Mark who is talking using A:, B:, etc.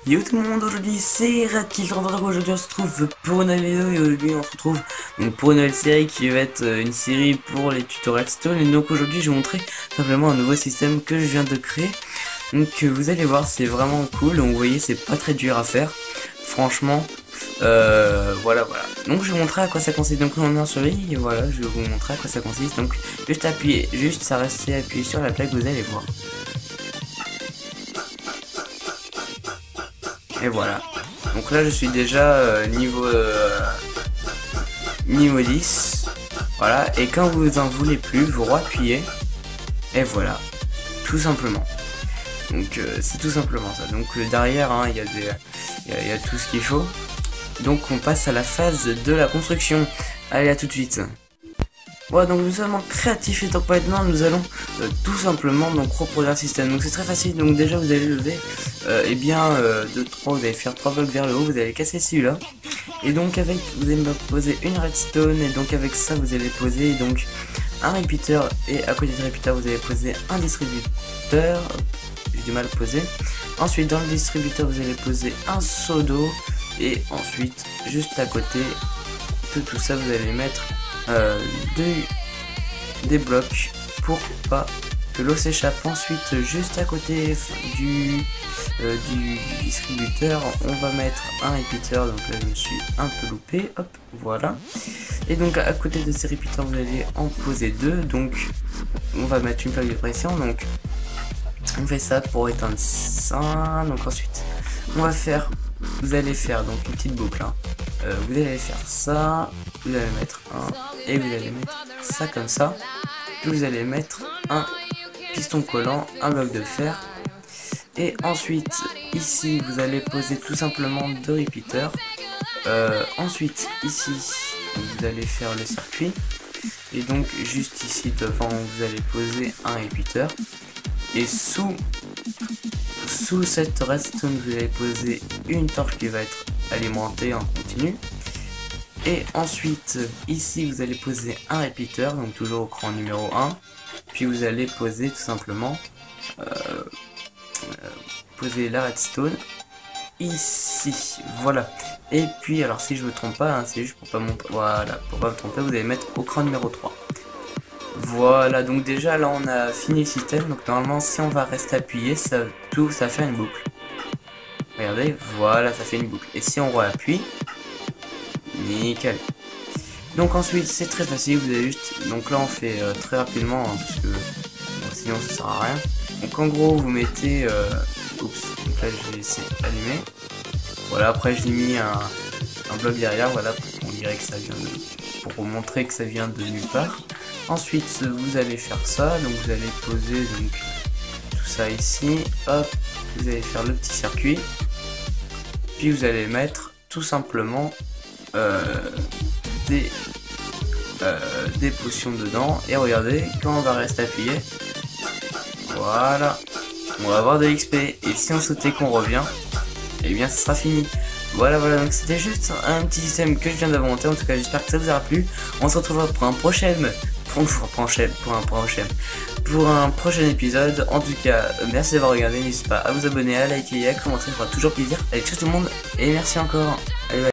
A: Yo tout le monde, aujourd'hui c'est Radkill. Aujourd'hui on se retrouve pour une nouvelle vidéo et aujourd'hui on se retrouve donc pour une nouvelle série qui va être une série pour les tutoriels Stone. Et donc aujourd'hui je vais vous montrer simplement un nouveau système que je viens de créer. Donc vous allez voir, c'est vraiment cool. Donc vous voyez, c'est pas très dur à faire, franchement. Voilà. Donc je vais vous montrer à quoi ça consiste. Donc on est en survie et voilà, je vais vous montrer à quoi ça consiste. Donc juste ça rester appuyé sur la plaque, vous allez voir. Et voilà. Donc là je suis déjà niveau 10. Voilà. Et quand vous en voulez plus, vous appuyez. Et voilà. Tout simplement. Donc c'est tout simplement ça. Donc derrière il y a tout ce qu'il faut. Donc on passe à la phase de la construction. Allez, à tout de suite. Voilà, donc nous sommes en créatif et donc maintenant nous allons tout simplement donc reproduire le système. Donc c'est très facile. Donc déjà vous allez lever de 3, vous allez faire 3 blocs vers le haut, vous allez casser celui-là. Et donc vous allez me poser une redstone et donc avec ça vous allez poser donc un repeater et à côté du repeater vous allez poser un distributeur. J'ai du mal à poser. Ensuite dans le distributeur vous allez poser un seau d'eau et ensuite juste à côté de tout ça vous allez mettre des blocs pour pas que l'eau s'échappe. Ensuite juste à côté du distributeur on va mettre un repeater. Donc là je me suis un peu loupé, hop, voilà. Et donc à côté de ces repeaters vous allez en poser deux. Donc on va mettre une plaque de pression. Donc on fait ça pour éteindre ça. Donc ensuite vous allez faire donc une petite boucle hein. Vous allez faire ça, vous allez mettre un et vous allez mettre ça comme ça, puis vous allez mettre un piston collant, un bloc de fer et ensuite ici vous allez poser tout simplement deux repeaters. Ensuite ici vous allez faire le circuit et donc juste ici devant vous allez poser un repeater et sous cette redstone vous allez poser une torche qui va être alimentée en continu. Et ensuite ici vous allez poser un repeater, donc toujours au cran numéro 1. Puis vous allez poser tout simplement poser la redstone ici, voilà. Et puis alors si je me trompe pas hein, c'est juste pour pas me tromper, vous allez mettre au cran numéro 3. Voilà, donc déjà là on a fini le système. Donc normalement si on va rester appuyé, ça fait une boucle. Regardez, voilà, ça fait une boucle. Et si on réappuie, nickel. Donc ensuite c'est très facile, vous avez juste, donc là on fait très rapidement hein, parce que sinon ça sert à rien. Donc en gros vous mettez oups, donc là je vais laisser allumer. Voilà, après je l'ai mis un bloc derrière, voilà, pour dirait que ça vient pour vous montrer que ça vient de nulle part. Ensuite vous allez faire ça, donc vous allez poser donc tout ça ici, hop, vous allez faire le petit circuit. Puis vous allez mettre tout simplement des potions dedans. Et regardez, quand on va rester appuyé, voilà, on va avoir de l'XP. Et si on sautait qu'on revient, et bien ce sera fini. Voilà, donc c'était juste un petit système que je viens d'inventer. En tout cas j'espère que ça vous aura plu. On se retrouvera pour un prochain épisode. En tout cas merci d'avoir regardé, n'hésitez pas à vous abonner, à liker et à commenter, ça fera toujours plaisir. Allez, ciao tout le monde et merci encore. Allez, bye.